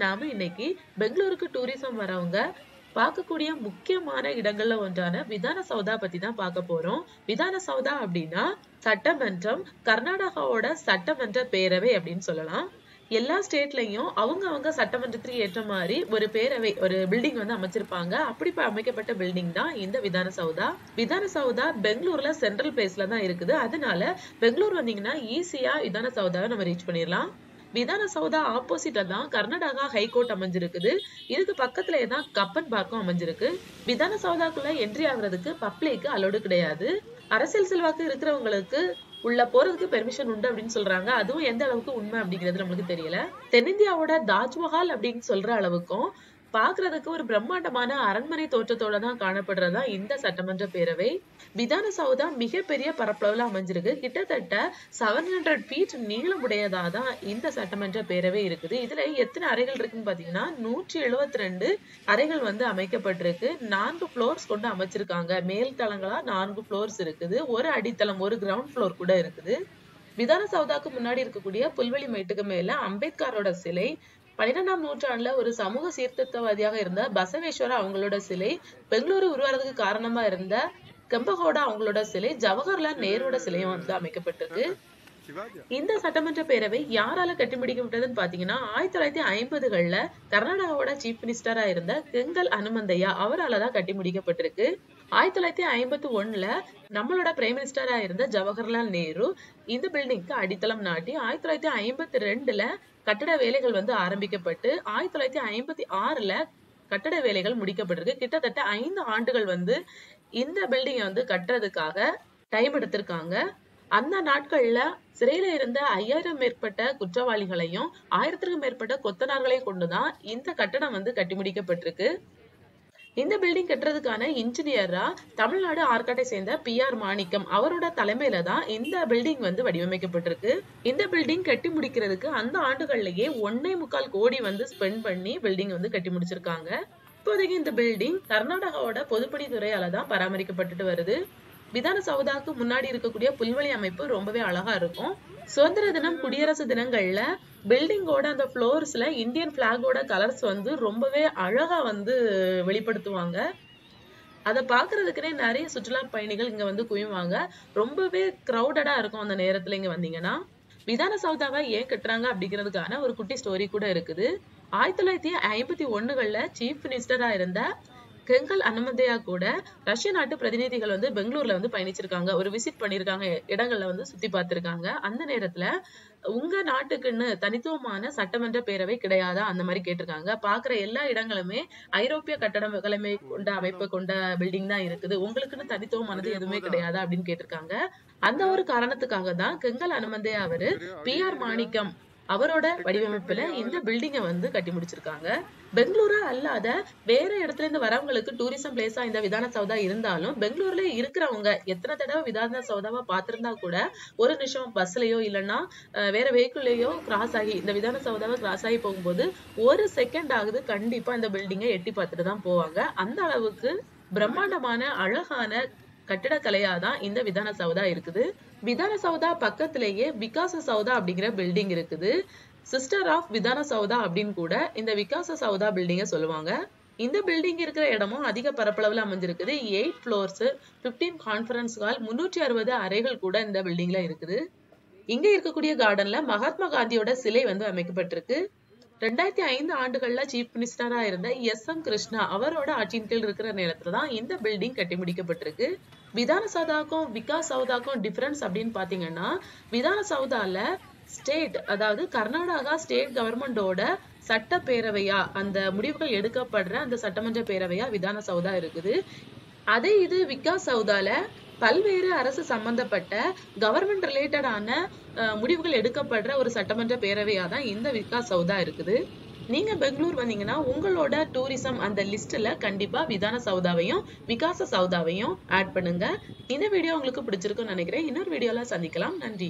நாம இன்னைக்கு பெங்களூருக்கு டூரிசம் வரவங்க பார்க்கக்கூடிய முக்கியமான இடங்கள்ல ஒன்றான விதான சௌதா பத்தி தான் பார்க்க போறோம். விதான சௌதா அப்படின்னா சட்டமன்றம், கர்நாடகாவோட சட்டமன்ற பேரவை அப்படின்னு சொல்லலாம். எல்லா ஸ்டேட்லயும் அவங்க சட்டமன்றத்துக்கு ஏற்ற மாதிரி ஒரு பேரவை, ஒரு பில்டிங் வந்து அமைச்சிருப்பாங்க. அப்படி அமைக்கப்பட்ட பில்டிங் தான் இந்த விதான சௌதா. விதான சௌதா பெங்களூர்ல சென்ட்ரல் பிளேஸ்ல தான் இருக்குது. அதனால பெங்களூர் வந்தீங்கன்னா ஈஸியா விதான சௌதாவை நம்ம ரீச் பண்ணிடலாம். விதான சௌதா ஆப்போசிட்ல தான் கர்நாடகா ஹைகோர்ட் அமைஞ்சிருக்குது. இதுக்கு பக்கத்துலயே தான் கப்பன் பார்க்கும் அமைஞ்சிருக்கு. விதான சௌதாக்குள்ள என்ட்ரி ஆகுறதுக்கு பப்ளிக்கு அலோடு கிடையாது. அரசியல் செல்வாக்கு இருக்கிறவங்களுக்கு உள்ள போறதுக்கு பெர்மிஷன் உண்டு அப்படின்னு சொல்றாங்க. அதுவும் எந்த அளவுக்கு உண்மை அப்படிங்கிறது நம்மளுக்கு தெரியல. தென்னிந்தியாவோட தாஜ்மஹால் அப்படின்னு சொல்ற அளவுக்கும் பாக்குறதுக்கு ஒரு பிரம்மாண்டமான அரண்மனை தோற்றத்தோட தான் காணப்படுறதா இந்த சட்டமன்ற பேரவை. விதான சௌதா மிகப்பெரிய பரப்பளவுல அமைஞ்சிருக்கு. கிட்டத்தட்ட 700 feet நீளமுடையதாதான் இந்த சட்டமன்ற பேரவை இருக்குது. இதுல எத்தனை அறைகள் இருக்குன்னு பாத்தீங்கன்னா 172 அறைகள் வந்து அமைக்கப்பட்டிருக்கு. 4 floors கொண்டு அமைச்சிருக்காங்க. மேல் தளங்களா 4 floors இருக்குது. ஒரு அடித்தளம், ஒரு கிரவுண்ட் ஃப்ளோர் கூட இருக்குது. விதான சௌதாக்கு முன்னாடி இருக்கக்கூடிய புல்வெளி மேட்டுக்கு மேல அம்பேத்கரோட சிலை, 12ஆம் நூற்றாண்டுல ஒரு சமூக சீர்திருத்தவாதியாக இருந்த பசவேஸ்வரா அவங்களோட சிலை, பெங்களூரு உருவாறதுக்கு காரணமா இருந்த கெம்பகோடா அவங்களோட சிலை, ஜவஹர்லால் நேருவோட சிலையும் வந்து அமைக்கப்பட்டிருக்கு. இந்த சட்டமன்ற பேரவை யாரால கட்டி முடிக்கப்பட்டதுன்னு பாத்தீங்கன்னா 1950கள்ல கர்நாடகாவோட சீஃப் மினிஸ்டரா இருந்த கெங்கல் அனுமந்தையா அவராலதான் கட்டி முடிக்கப்பட்டிருக்கு. 1951ல நம்மளோட பிரைம் மினிஸ்டரா இருந்த ஜவஹர்லால் நேரு இந்த பில்டிங்க்கு அடித்தளம் நாட்டி 1952ல கட்டட வேலைகள் வந்து ஆரம்பிக்கப்பட்டு 1956ல கட்டட வேலைகள் முடிக்கப்பட்டிருக்கு. கிட்டத்தட்ட 5 ஆண்டுகள் வந்து இந்த பில்டிங்கை வந்து கட்டுறதுக்காக டைம் எடுத்திருக்காங்க. அந்த நாட்கள்ல சிறையில இருந்த 5000 மேற்பட்ட குற்றவாளிகளையும் 1000க்கும் மேற்பட்ட கொத்தனார்களையும் கொண்டுதான் இந்த கட்டடம் வந்து கட்டி முடிக்கப்பட்டிருக்கு. இந்த பில்டிங் கட்டுறதுக்கான இன்ஜினியரா தமிழ்நாடு ஆற்காட்டை சேர்ந்த PR மாணிக்கம் அவரோட தலைமையில தான் இந்த பில்டிங் வந்து வடிவமைக்கப்பட்டிருக்கு. இந்த பில்டிங் கட்டி முடிக்கிறதுக்கு அந்த ஆண்டுகள்லயே 1.25 கோடி வந்து ஸ்பெண்ட் பண்ணி பில்டிங் வந்து கட்டி முடிச்சிருக்காங்க. இப்போதைக்கு இந்த பில்டிங் கர்நாடகாவோட பொதுப்பணித்துறையால தான் பராமரிக்கப்பட்டுட்டு வருது. விதான சௌதாக்கு முன்னாடி இருக்கக்கூடிய புல்வெளி அமைப்பு ரொம்பவே அழகா இருக்கும். சுதந்திர தினம், குடியரசு தினங்கள்ல பில்டிங்கோட அந்த ஃப்ளோர்ஸ்ல இந்தியன் பிளாகோட கலர்ஸ் வந்து ரொம்பவே அழகா வந்து வெளிப்படுத்துவாங்க. அதை பாக்குறதுக்குன்னே நிறைய சுற்றுலா பயணிகள் இங்க வந்து குவிவாங்க. ரொம்பவே கிரௌடடா இருக்கும் அந்த நேரத்துல இங்க வந்தீங்கன்னா. விதான சௌதாவை ஏன் கட்டுறாங்க அப்படிங்கிறதுக்கான ஒரு குட்டி ஸ்டோரி கூட இருக்குது. 1951கள்ல சீஃப் மினிஸ்டரா இருந்த கெங்கல் அனுமந்தையா கூட ரஷ்ய நாட்டு பிரதிநிதிகள் வந்து பெங்களூர்ல வந்து பயணிச்சிருக்காங்க. ஒரு விசிட் பண்ணிருக்காங்க, இடங்கள்ல வந்து சுத்தி பார்த்திருக்காங்க. அந்த நேரத்துல உங்க நாட்டுக்குன்னு தனித்துவமான சட்டமன்ற பேரவை கிடையாதா அந்த மாதிரி கேட்டிருக்காங்க. பாக்குற எல்லா இடங்களுமே ஐரோப்பிய கட்டடக்கலை கொண்ட அமைப்பு கொண்ட பில்டிங் தான் இருக்குது, உங்களுக்குன்னு தனித்துவமானது எதுவுமே கிடையாதா அப்படின்னு கேட்டிருக்காங்க. அந்த ஒரு காரணத்துக்காக தான் கெங்கல் அனுமந்தையா அவரு PR மாணிக்கம் அவரோட வடிவமைப்புல இந்த பில்டிங்கை வந்து கட்டி முடிச்சிருக்காங்க. பெங்களூரா அல்லாத வேற இடத்துல இருந்து வரவங்களுக்கு டூரிசம் பிளேஸா இந்த விதான சௌதா இருந்தாலும் பெங்களூர்ல இருக்கிறவங்க எத்தனை தடவை விதான சௌதாவா பார்த்திருந்தா கூட ஒரு நிமிஷம் பஸ்லயோ இல்லைன்னா வேற வெஹிக்கிள்லயோ கிராஸ் ஆகி இந்த விதான சௌதாவை கிராஸ் ஆகி போகும்போது 1 செகண்ட் ஆகுது, கண்டிப்பா இந்த பில்டிங்கை எட்டி பார்த்துட்டு தான் போவாங்க. அந்த அளவுக்கு பிரம்மாண்டமான அழகான கட்டிடக்கலையாதான் இந்த விதான சௌதா இருக்குது. விதான சௌதா பக்கத்திலேயே விகாச சௌதா அப்படிங்கிற பில்டிங் இருக்குது. சிஸ்டர் ஆஃப் விதான சௌதா அப்படின்னு கூட இந்த விகாச சௌதா பில்டிங்க சொல்லுவாங்க. இந்த பில்டிங் இருக்கிற இடமும் அதிக பரப்பளவுல அமைஞ்சிருக்குது. 8 floors, 15 கான்ஃபரன்ஸ் ஹால், 360 அறைகள் கூட இந்த பில்டிங்ல இருக்குது. இங்க இருக்கக்கூடிய கார்டன்ல மகாத்மா காந்தியோட சிலை வந்து அமைக்கப்பட்டிருக்கு. 2005 ஆண்டுகள்ல சீஃப் மினிஸ்டரா இருந்த SM கிருஷ்ணா அவரோட ஆட்சியின் கீழ் இருக்கிற நேரத்துலதான் இந்த பில்டிங் கட்டி முடிக்கப்பட்டிருக்கு. விதான சௌதாக்கும் விகாஸ் சௌதாக்கும் டிஃபரன்ஸ் அப்படின்னு பாத்தீங்கன்னா விதான சௌதால ஸ்டேட், அதாவது கர்நாடகா ஸ்டேட் கவர்மெண்டோட சட்ட பேரவையா அந்த முடிவுகள் எடுக்கப்படுற அந்த சட்டமன்ற பேரவையா விதான சௌதா இருக்குது. அதே இது விகாஸ் சௌதால பல்வேறு அரசு சம்பந்தப்பட்ட கவர்மெண்ட் ரிலேட்டடான முடிவுகள் எடுக்கப்படுற ஒரு சட்டமன்ற பேரவையா தான் இந்த விகாஸ் சௌதா இருக்குது. நீங்க பெங்களூர் வந்தீங்கன்னா உங்களோட டூரிசம் அந்த லிஸ்ட்ல கண்டிப்பா விதான சௌதாவையும் விகாச சௌதாவையும் ஆட் பண்ணுங்க. இந்த வீடியோ உங்களுக்கு பிடிச்சிருக்குன்னு நினைக்கிறேன். இன்னொரு வீடியோல சந்திக்கலாம். நன்றி.